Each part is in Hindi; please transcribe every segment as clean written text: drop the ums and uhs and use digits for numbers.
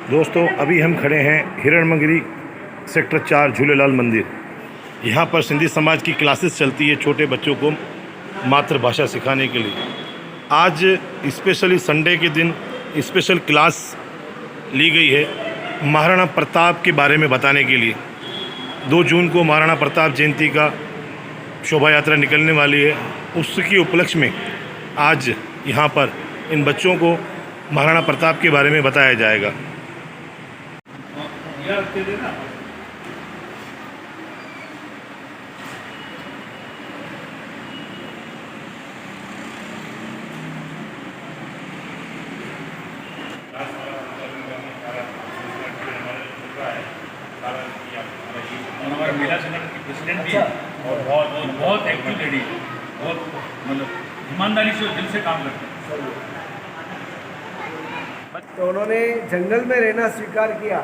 दोस्तों अभी हम खड़े हैं हिरणमंगरी सेक्टर 4 झूलेलाल मंदिर। यहाँ पर सिंधी समाज की क्लासेस चलती है छोटे बच्चों को मातृभाषा सिखाने के लिए। आज स्पेशली संडे के दिन स्पेशल क्लास ली गई है महाराणा प्रताप के बारे में बताने के लिए। 2 जून को महाराणा प्रताप जयंती का शोभा यात्रा निकलने वाली है। उसके उपलक्ष्य में आज यहाँ पर इन बच्चों को महाराणा प्रताप के बारे में बताया जाएगा। हमारे महिला संगठन की प्रेसिडेंट भी है और बहुत एक्टिव लेडी, बहुत मतलब ईमानदारी से और दिल से काम करते हैं। तो उन्होंने जंगल में रहना स्वीकार किया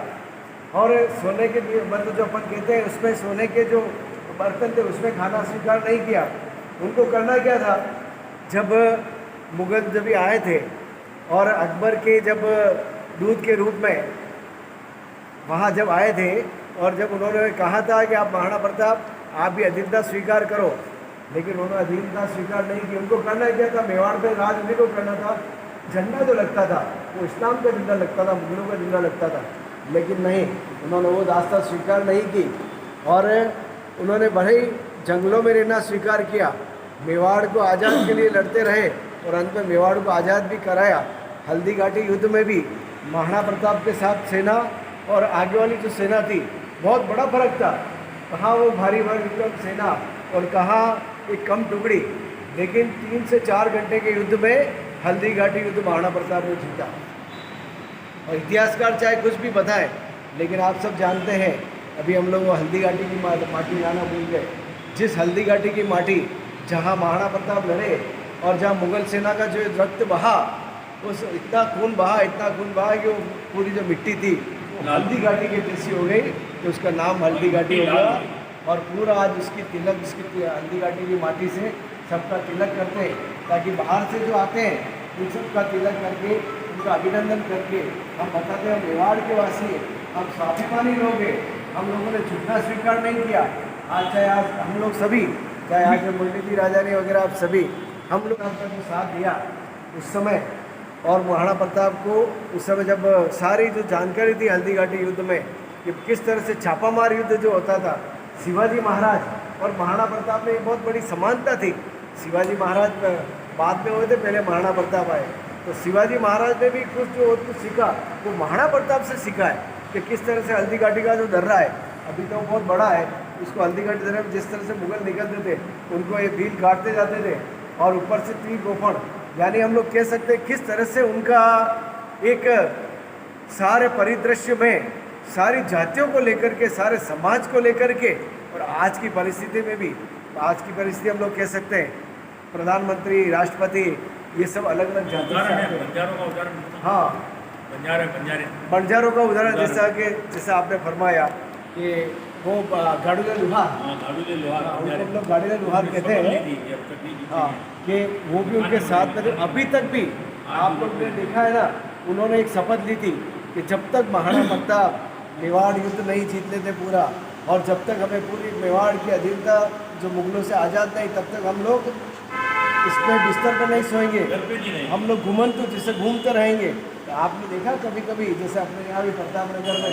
और सोने के मतलब जो अपन कहते हैं उसमें सोने के जो बर्तन थे उसमें खाना स्वीकार नहीं किया। उनको करना क्या था, जब मुगल जब भी आए थे और अकबर के जब दूत के रूप में वहाँ जब आए थे और जब उन्होंने कहा था कि आप महाराणा प्रताप आप भी अधीनता स्वीकार करो, लेकिन उन्होंने अधीनता स्वीकार नहीं की। उनको करना क्या था, मेवाड़ पे राज उन्हीं को करना था। झंडा जो लगता था वो इस्लाम का झंडा लगता था, मुगलों का झंडा लगता था, लेकिन नहीं, उन्होंने वो दास्ता स्वीकार नहीं की और उन्होंने बड़े ही जंगलों में रहना स्वीकार किया। मेवाड़ को आज़ाद के लिए लड़ते रहे और अंत में मेवाड़ को आज़ाद भी कराया। हल्दी घाटी युद्ध में भी महाराणा प्रताप के साथ सेना और आगे वाली जो सेना थी बहुत बड़ा फर्क था। कहाँ वो भारी भरकम सेना और कहाँ एक कम टुकड़ी, लेकिन 3 से 4 घंटे के युद्ध में हल्दी घाटी युद्ध महाराणा प्रताप ने जीता। और इतिहासकार चाहे कुछ भी बताए, लेकिन आप सब जानते हैं, अभी हम लोग वो हल्दी घाटी की माटी जाना भूल गए। जिस हल्दी घाटी की माटी जहाँ महाराणा प्रताप लड़े और जहाँ मुगल सेना का जो रक्त बहा, उस इतना खून बहा कि वो पूरी जो मिट्टी थी वो हल्दी घाटी की जैसी हो गई, तो उसका नाम हल्दी घाटी हो गया। और पूरा आज उसकी तिलक, इसकी हल्दी घाटी की माटी से सबका तिलक करते हैं, ताकि बाहर से जो आते हैं उन सबका तिलक करके उनका अभिनंदन करके हम बताते हैं मेवाड़ के वासी हैं, हम स्वाभिमानी लोग हैं, हम लोगों ने झुकना स्वीकार नहीं किया। आज चाहे आज हम लोग सभी, चाहे आज मुरली राजा ने वगैरह आप सभी, हम लोग आपका जो साथ दिया उस समय, और महाराणा प्रताप को उस समय जब सारी जो जानकारी थी हल्दी घाटी युद्ध में कि किस तरह से छापामार युद्ध जो होता था, शिवाजी महाराज और महाराणा प्रताप में एक बहुत बड़ी समानता थी। शिवाजी महाराज बाद में हुए थे, पहले महाराणा प्रताप आए, तो शिवाजी महाराज ने भी कुछ जो सीखा वो महाराणा प्रताप से सीखा है कि किस तरह से हल्दी घाटी का जो दर्रा है अभी तो बहुत बड़ा है, उसको हल्दी घाटी दर्रे में जिस तरह से मुगल निकलते थे उनको ये भील काटते जाते थे और ऊपर से 3 गोफण, यानी हम लोग कह सकते हैं किस तरह से उनका एक सारे परिदृश्य में सारी जातियों को लेकर के, सारे समाज को लेकर के, और आज की परिस्थिति में भी, आज की परिस्थिति हम लोग कह सकते हैं प्रधानमंत्री, राष्ट्रपति, ये सब अलग अलग जाति से आते हैं। बंजारों का उदाहरण, हाँ, बंजारों का उदाहरण जैसा आपने फरमाया कि वो गाड़ूले लुहार, उनको हम लोग गाड़ूले लुहार कहते हैं। हाँ, कि वो भी उनके साथ में, अभी तक भी आप लोग ने देखा है ना, उन्होंने एक शपथ ली थी कि जब तक महाराणा प्रताप मेवाड़ युद्ध नहीं जीत लेते पूरा, और जब तक हमें पूरी मेवाड़ की अधीनता जो मुगलों से आज़ाद नहीं, तब तक हम लोग इसमें बिस्तर पर नहीं सोएंगे, हम लोग घूमंतु जिससे घूमते रहेंगे। तो आपने देखा कभी कभी, जैसे अपने यहाँ भी प्रतापनगर में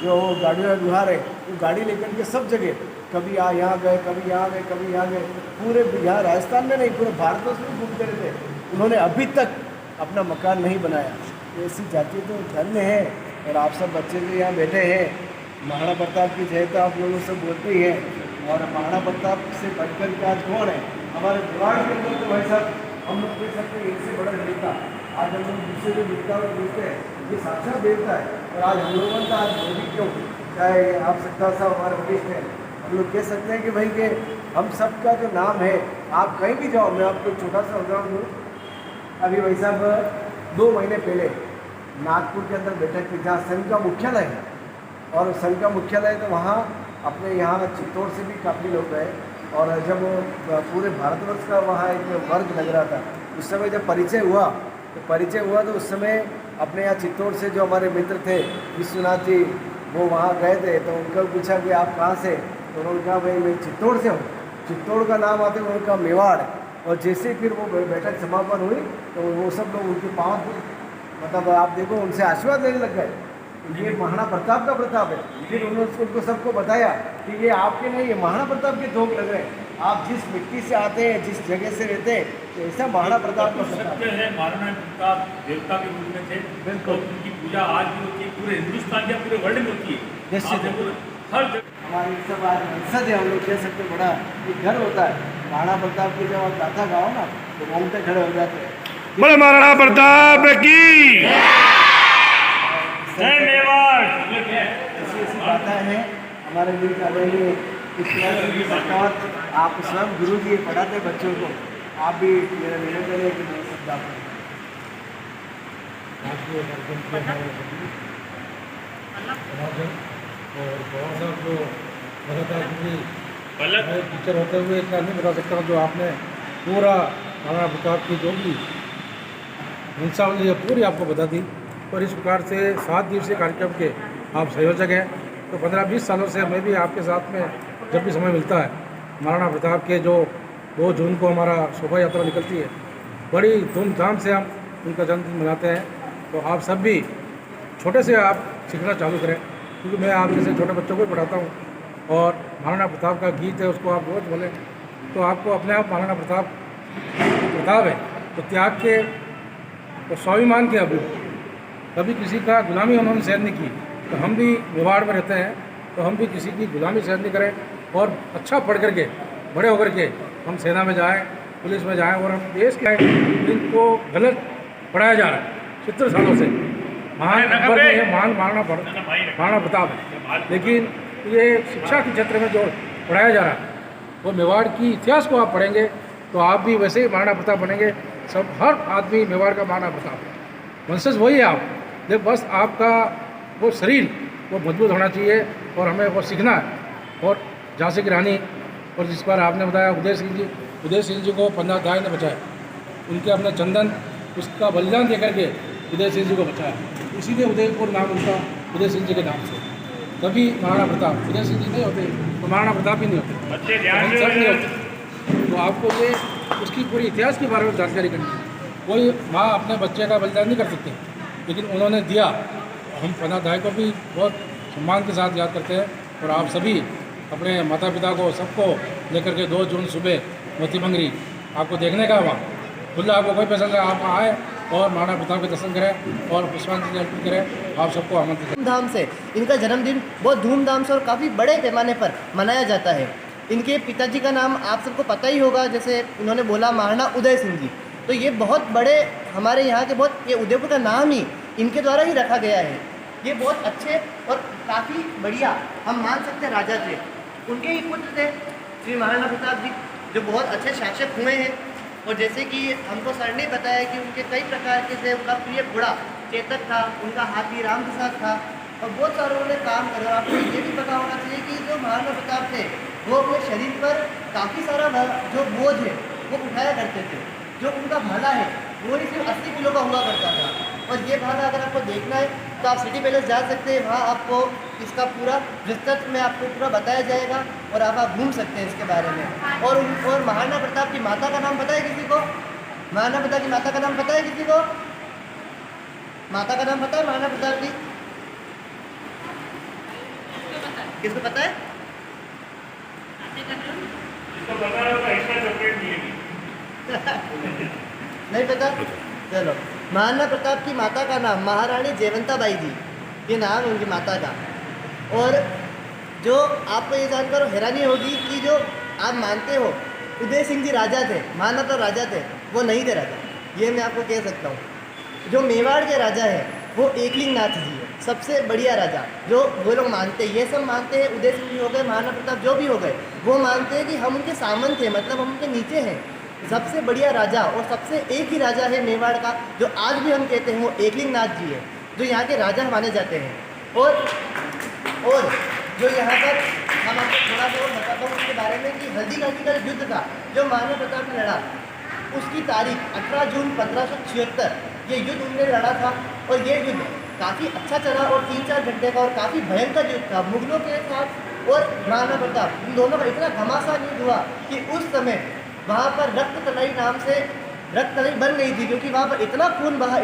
जो गाड़ी लुहार है, वो गाड़ी लेकर के सब जगह, कभी यहाँ गए, कभी यहाँ गए, कभी यहाँ गए, पूरे यहाँ राजस्थान में नहीं, पूरे भारत में घूमते रहते। उन्होंने अभी तक अपना मकान नहीं बनाया। ऐसी जाति तो धन्य है। और आप सब बच्चे जो यहाँ बैठे हैं, महाराणा प्रताप की जय तो आप लोगों से बोलते ही हैं, और महाराणा प्रताप से बढ़कर के आज कौन है हमारे दिमाग के अंदर, तो भाई साहब हम लोग कह सकते हैं इनसे बड़ा देवता आज हम लोग दूसरे जो देवता को देखते हैं, ये साक्षात देवता है। और आज हम लोगों का आज मोदी क्यों, चाहे आप सत्ता साहब हमारे वरिष्ठ हैं, हम लोग कह सकते हैं कि भाई कि हम सबका जो नाम है, आप कहीं भी जाओ, मैं आपको छोटा सा उदाहरण दूँ। अभी भाई साहब 2 महीने पहले नागपुर के अंदर बैठक थी जहाँ संघ का मुख्यालय है, और संघ का मुख्यालय तो वहाँ अपने यहाँ चित्तौड़ से भी काफ़ी लोग गए, और जब पूरे भारतवर्ष का वहाँ एक वर्ग लग रहा था, उस समय जब परिचय हुआ तो परिचय हुआ तो उस समय अपने यहाँ चित्तौड़ से जो हमारे मित्र थे विश्वनाथ जी, वो वहाँ गए थे, तो उनको पूछा कि आप कहाँ से, तो उन्होंने कहा भाई मैं चित्तौड़ से हूँ। चित्तौड़ का नाम आते उन्होंने कहा मेवाड़। और जैसे फिर वो बैठक समापन हुई तो वो सब लोग उनके पाँव, मतलब आप देखो, उनसे आशीर्वाद लेने लग गए। ये महाराणा प्रताप का प्रताप है। फिर उन्होंने उनको सबको बताया कि ये आपके नहीं, ये महाराणा प्रताप के धोख लग रहे हैं। आप जिस मिट्टी से आते हैं, जिस जगह से रहते हैं, तो ऐसा महाराणा प्रताप का प्रताप सत्य है। महाराणा प्रताप देवता के रूप में थे, बिल्कुल। और उनकी पूजा आज भी होती है, पूरे हिंदुस्तान या पूरे वर्ल्ड में होती है। निश्चित आप देखो, हर जगह हमारी सब आज मकसद है, हम लोग कह सकते बड़ा एक घर होता है। महाराणा प्रताप की जब आप गाथा गाओ ना तो रोंगटे खड़े हो जाते हैं। बोले महाराणा प्रताप की। जय मेवाड़। ऐसी ऐसी बातें हैं हमारे लिए कर रही है। आप स्वयं गुरु जी पढ़ाते बच्चों को, आप भी मेरा निवेदन है कि मैं सब बात और बाबा साहब जो लगातार टीचर होते हुए इतना नहीं बता सकता जो आपने पूरा महाराणा प्रताप की जो भी वंशावली है पूरी आपको बता दी। और इस प्रकार से 7 दिवसीय कार्यक्रम के आप संयोजक हैं, तो 15-20 सालों से मैं भी आपके साथ में जब भी समय मिलता है, महाराणा प्रताप के जो 2 जून को हमारा शोभा यात्रा निकलती है, बड़ी धूमधाम से हम उनका जन्मदिन मनाते हैं। तो आप सब भी छोटे से आप सीखना चालू करें, क्योंकि मैं आप जैसे छोटे बच्चों को भी पढ़ाता हूँ। और महाराणा प्रताप का गीत है, उसको आप रोज़ बोलें तो आपको अपने आप महाराणा प्रताप है तो त्याग के और स्वाभिमान के अभी कभी किसी का गुलामी उन्होंने सहन नहीं की। तो हम भी मेवाड़ में रहते हैं, तो हम भी किसी की गुलामी सहन नहीं करें और अच्छा पढ़ करके बड़े होकर के हम सेना में जाएं, पुलिस में जाएं। और हम देश के इनको गलत पढ़ाया जा रहा है 70 सालों से। महान महाराणा प्रताप है, लेकिन ये शिक्षा के क्षेत्र में जो पढ़ाया जा रहा है वो मेवाड़ की इतिहास को आप पढ़ेंगे तो आप भी वैसे ही महाराणा प्रताप बनेंगे। सब हर आदमी मेवाड़ का महाराणा प्रताप है, वंशज वही है आप। देख बस आपका वो शरीर वो मजबूत होना चाहिए और हमें वो सीखना है। और झांसी की रानी और जिस पर आपने बताया उदय सिंह जी को 15 दाई ने बचाया, उनके अपने चंदन उसका बलिदान दे करके उदय सिंह जी को बचाया, इसीलिए उदयपुर नाम उनका उदय सिंह जी के नाम से। कभी महाराणा प्रताप उदय सिंह जी नहीं होते तो महाराणा प्रताप ही नहीं होते, हम सब नहीं होते। तो आपको ये उसकी पूरी इतिहास के बारे में जानकारी करनी है। कोई माँ अपने बच्चे का बलिदान नहीं कर सकती, लेकिन उन्होंने दिया। हम 15 दाई को भी बहुत सम्मान के साथ याद करते हैं। और आप सभी अपने माता पिता को सबको लेकर के 2 जून सुबह मोती मंगरी आपको देखने का वहाँ खुला, आपको कोई पसंद है आप आए और महाराणा प्रताप के दर्शन करें और पुष्पांजलि अर्पित करें। आप सबको आमंत्रित धूमधाम से इनका जन्मदिन बहुत धूमधाम से और काफ़ी बड़े पैमाने पर मनाया जाता है। इनके पिताजी का नाम आप सबको पता ही होगा, जैसे उन्होंने बोला महाराणा उदय सिंह जी। तो ये बहुत बड़े हमारे यहाँ के ये उदयपुर का नाम ही इनके द्वारा ही रखा गया है। ये बहुत अच्छे और काफ़ी बढ़िया हम मान सकते हैं राजा थे। उनके ही पुत्र थे श्री महाराणा प्रताप जी, जो बहुत अच्छे शासक हुए हैं। और जैसे कि हमको सर ने बताया कि उनके कई प्रकार के थे। उनका प्रिय घोड़ा चेतक था, उनका हाथी राम प्रसाद था, और बहुत सारे उन्होंने काम करे। और आपको ये भी पता होना चाहिए कि जो महाराणा प्रताप थे वो अपने शरीर पर काफ़ी सारा जो बोझ है वो उठाया करते थे। जो उनका भाला है वो ही सिर्फ 80 किलो का हुआ करता था। और ये भाला अगर आपको देखना है तो आप सिटी पैलेस जा सकते हैं, वहाँ आपको इसका पूरा विस्तृत में आपको पूरा बताया जाएगा और आप घूम सकते हैं इसके बारे में। और महाराणा प्रताप की माता का नाम पता है किसी को? महाराणा प्रताप की माता का नाम पता है किसी को? माता का नाम पता है महाराणा प्रताप की? किसको पता है? नहीं पता? चलो, महाराणा प्रताप की माता का नाम महारानी जयवंताबाई जी, ये नाम है उनकी माता का। और जो आपको ये जानकर हैरानी होगी कि जो आप मानते हो उदय सिंह जी राजा थे, महाराणा प्रताप राजा थे, वो नहीं थे राजा, ये मैं आपको कह सकता हूँ। जो मेवाड़ के राजा है वो एकलिंगनाथ जी है, सबसे बढ़िया राजा जो वो लोग मानते हैं। ये सब मानते हैं, उदय सिंह जी हो गए, महाराणा प्रताप जो भी हो गए, वो मानते हैं कि हम उनके सामंत हैं, मतलब हम उनके नीचे हैं। सबसे बढ़िया राजा और सबसे एक ही राजा है मेवाड़ का जो आज भी हम कहते हैं, वो एकलिंगनाथ जी है, जो यहाँ के राजा माने जाते हैं। और जो यहाँ पर हम आपको थोड़ा सा और बताता हूँ उसके बारे में कि हल्दी घाटी का युद्ध था जो महाराणा प्रताप ने लड़ा, उसकी तारीख 18 जून 1576 ये युद्ध उन्होंने लड़ा था और ये युद्ध काफ़ी अच्छा चला और 3-4 घंटे का और काफ़ी भयंकर युद्ध था मुगलों के साथ और महाराणा प्रताप। इन दोनों का इतना घमासान युद्ध हुआ कि उस समय वहाँ पर रक्त तलाई नाम से रक्त तलाई बन गई थी, क्योंकि वहाँ पर इतना खून बहा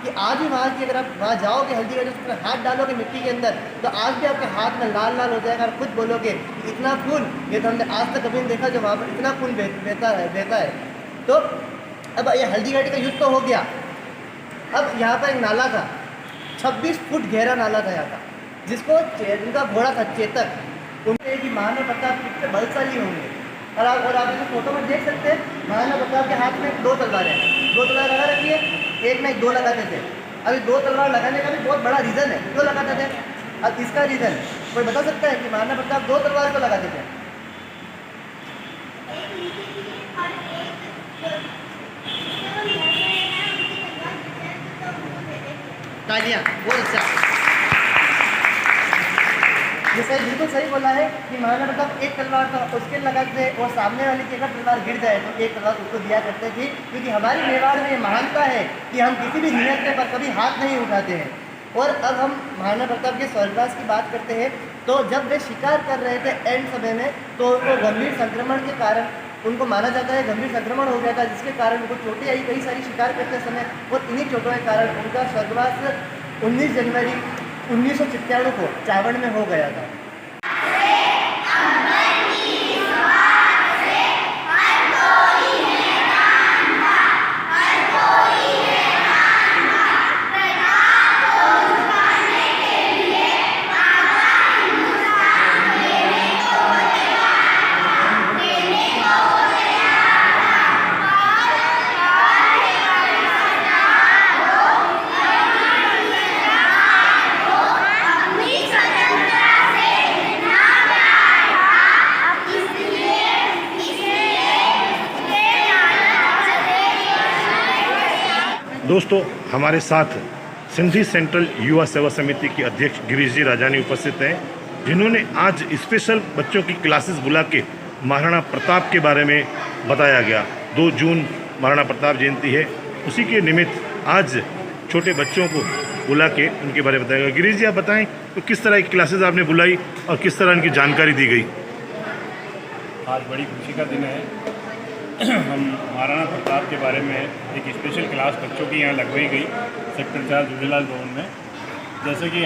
कि आज भी वहाँ की अगर आप वहाँ जाओगे हल्दी का उसमें हाथ डालोगे मिट्टी के अंदर तो आज भी आपके हाथ में लाल लाल हो जाएगा और खुद बोलोगे इतना खून ये तो हमने आज तक कभी नहीं देखा जो वहाँ पर इतना खून बहता है। तो अब ये हल्दी घाटी का युद्ध तो हो गया। अब यहाँ पर एक नाला था, 26 फुट गहरा नाला था यहाँ का, जिसको जिनका घोड़ा था चेतक, उनके कि महाराणा प्रताप कितने बलशाली होंगे। और आप इस फोटो में देख सकते हैं महाराणा प्रताप के हाथ में 2 तलवारें हैं, 2 तलवार लगा रखी है, एक में 2 लगाते थे। अभी 2 तलवार लगाने का भी बहुत बड़ा रीज़न है, क्यों लगाते थे। अब इसका रीज़न कोई बता सकता है कि महाराणा प्रताप 2 तलवार क्यों लगाते थे। तालियां, बहुत अच्छा। ये सही बिल्कुल सही बोला है कि महाराणा प्रताप एक तलवार था उसके लगाते थे और सामने वाले की अगर तलवार गिर जाए तो एक तलवार उसको दिया करते थे, क्योंकि हमारी मेवाड़ में ये महानता है कि हम किसी भी नियत पर कभी हाथ नहीं उठाते हैं। और अब हम महाराणा प्रताप के स्वर्गवास की बात करते हैं। तो जब वे शिकार कर रहे थे एंड समय में तो उनको गंभीर संक्रमण के कारण उनको माना जाता है गंभीर संक्रमण हो गया था, जिसके कारण उनको चोटें आई कई सारी शिकार करते समय, और इन्हीं चोटों के कारण उनका स्वर्गवास 19 जनवरी 1997 को चावड़ में हो गया था। दोस्तों, हमारे साथ सिंधी सेंट्रल युवा सेवा समिति की अध्यक्ष गिरीश जी राजानी उपस्थित हैं, जिन्होंने आज स्पेशल बच्चों की क्लासेस बुला के महाराणा प्रताप के बारे में बताया गया। 2 जून महाराणा प्रताप जयंती है, उसी के निमित्त आज छोटे बच्चों को बुला के उनके बारे में बताया गया। गिरीश जी, आप बताएं तो किस तरह की क्लासेस आपने बुलाई और किस तरह उनकी जानकारी दी गई। आज बड़ी खुशी का दिन है। हम महाराणा प्रताप के बारे में एक स्पेशल क्लास बच्चों की यहाँ लगवाई गई सेक्टर 4 झूलेलाल भवन में। जैसे कि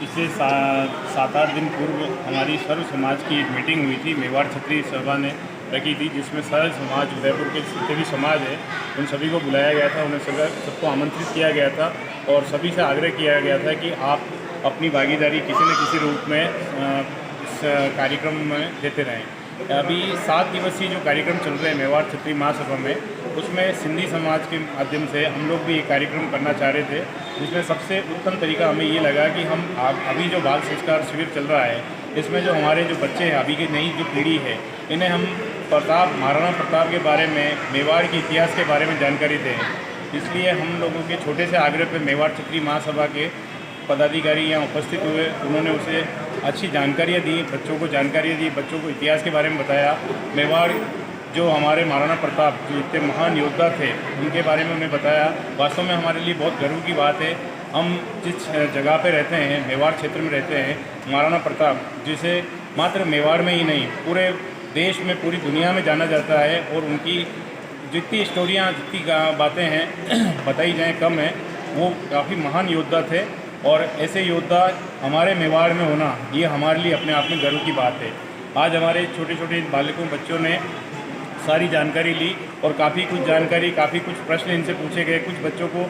इससे 7-8 दिन पूर्व हमारी सर्व समाज की एक मीटिंग हुई थी, मेवाड़ क्षत्रिय सभा ने रखी थी, जिसमें सर्व समाज उदयपुर के जितने भी समाज है उन सभी को बुलाया गया था, उन्हें सबको आमंत्रित किया गया था और सभी से आग्रह किया गया था कि आप अपनी भागीदारी किसी न किसी रूप में इस कार्यक्रम में देते रहें। अभी 7 दिवसीय जो कार्यक्रम चल रहे हैं मेवाड़ क्षत्रिय महासभा में, उसमें सिंधी समाज के माध्यम से हम लोग भी एक कार्यक्रम करना चाह रहे थे, जिसमें सबसे उत्तम तरीका हमें ये लगा कि हम अभी जो बाल संस्कार शिविर चल रहा है, इसमें जो हमारे जो बच्चे हैं, अभी की नई जो पीढ़ी है, इन्हें हम महाराणा प्रताप के बारे में, मेवाड़ के इतिहास के बारे में जानकारी दें। इसलिए हम लोगों के छोटे से आग्रह पर मेवाड़ क्षत्रिय महासभा के पदाधिकारी यहाँ उपस्थित हुए, उन्होंने उसे अच्छी जानकारियाँ दी, बच्चों को जानकारियाँ दी, बच्चों को इतिहास के बारे में बताया। मेवाड़ जो हमारे महाराणा प्रताप जो इतने महान योद्धा थे, उनके बारे में उन्हें बताया। वास्तव में हमारे लिए बहुत गर्व की बात है, हम जिस जगह पे रहते हैं, मेवाड़ क्षेत्र में रहते हैं, महाराणा प्रताप जिसे मात्र मेवाड़ में ही नहीं पूरे देश में, पूरी दुनिया में जाना जाता है, और उनकी जितनी स्टोरियाँ, जितनी बातें हैं बताई जाएँ कम है। वो काफ़ी महान योद्धा थे और ऐसे योद्धा हमारे मेवाड़ में होना, ये हमारे लिए अपने आप में गर्व की बात है। आज हमारे छोटे छोटे बालकों बच्चों ने सारी जानकारी ली और काफ़ी कुछ जानकारी, काफ़ी कुछ प्रश्न इनसे पूछे गए। कुछ बच्चों को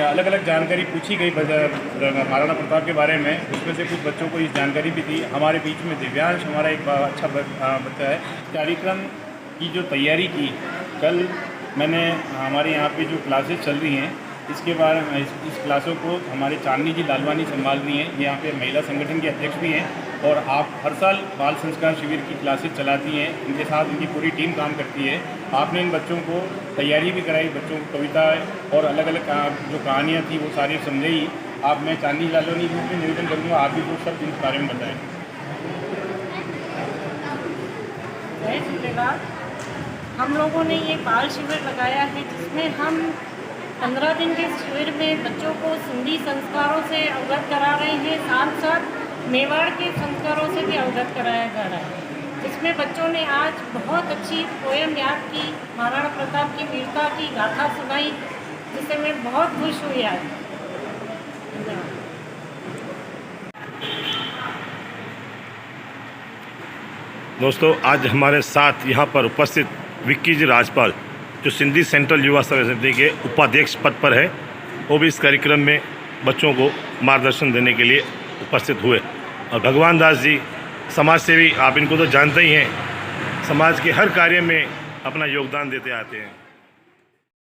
अलग अलग जानकारी पूछी गई महाराणा प्रताप के बारे में, उसमें से कुछ बच्चों को इस जानकारी भी थी। हमारे बीच में दिव्यांश हमारा एक अच्छा बच्चा है। कार्यक्रम की जो तैयारी की, कल मैंने हमारे यहाँ पे जो क्लासेस चल रही हैं, इसके बारे में इस क्लासों को हमारे चांदनी जी लालवानी संभाल रही हैं, ये यहाँ पे महिला संगठन के अध्यक्ष भी हैं, और आप हर साल बाल संस्कार शिविर की क्लासेस चलाती हैं, इनके साथ इनकी पूरी टीम काम करती है। आपने इन बच्चों को तैयारी भी कराई, बच्चों को कविता और अलग अलग जो कहानियाँ थी वो सारी समझाई। आप मैं चांदनी लालवानी जी से निवेदन करूँगा, आप भी कुछ सब इन बारे में बताएँ। जय झूलेलाल। हम लोगों ने ये बाल शिविर लगाया है, जिसमें हम 15 दिन के शिविर में बच्चों को सिंधी संस्कारों से अवगत करा रहे हैं, साथ साथ मेवाड़ के संस्कारों से भी अवगत कराया जा रहा है। जिसमें बच्चों ने आज बहुत अच्छी पोयम याद की, महाराणा प्रताप की वीरता की गाथा सुनाई, जिससे मैं बहुत खुश हुई आज। दोस्तों, आज हमारे साथ यहाँ पर उपस्थित विक्की जी राजपाल, जो सिंधी सेंट्रल युवा सेवा समिति के उपाध्यक्ष पद पर है, वो भी इस कार्यक्रम में बच्चों को मार्गदर्शन देने के लिए उपस्थित हुए। और भगवान दास जी समाज सेवी, आप इनको तो जानते ही हैं, समाज के हर कार्य में अपना योगदान देते आते हैं।